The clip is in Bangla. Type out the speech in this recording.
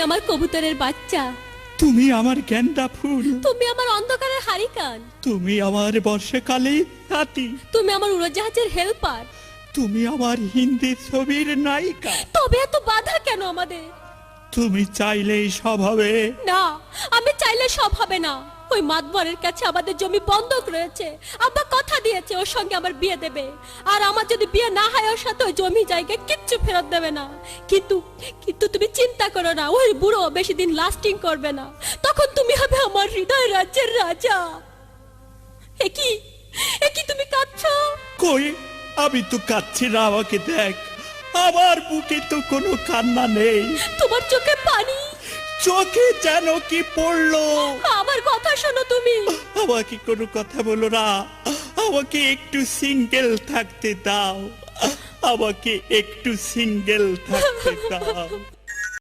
আমার কবুতরের বাচ্চা, তুমি আমার গেন্দা ফুল, তুমি আমার অন্ধকারের হারিকান, তুমি আমার বর্ষাকালে হাতি, তুমি আমার উড়োজাহাজের হেল্পার। তুমি আমার হিন্দি ছবির নায়িকা। তবে এত বাধা কেন আমাদের? তুমি চাইলেই সব হবে না, আমি চাইলে সব হবে না। ওই মাতবরের কাছে আমাদের জমি বন্ধক রয়েছে। আব্বা কথা দিয়েছে ওর সঙ্গে আমার বিয়ে দেবে, আর আমার যদি বিয়ে না হয় ওর সাথে ওই জমি জায়গা কিচ্ছু ফেরত দেবে না। কিন্তু কিন্তু তুমি চিন্তা করো না, ওই বুড়ো বেশি দিন লাস্টিং করবে না। তখন তুমি হবে আমার হৃদয় রাজ্যের রাজা। একই একই তুমি কাঁদছো? কই, আমি তো কাঁদছি না, আমাকে দেখ, আমার বুকে তো কোনো কান্না নেই। তোমার চোখে পানি, চোখে যেন কি পড়লো। আমার কথা শোনো তুমি। আমাকে কোনো কথা বলো না, আমাকে একটু সিঙ্গেল থাকতে দাও, আমাকে একটু সিঙ্গেল থাকতে দাও।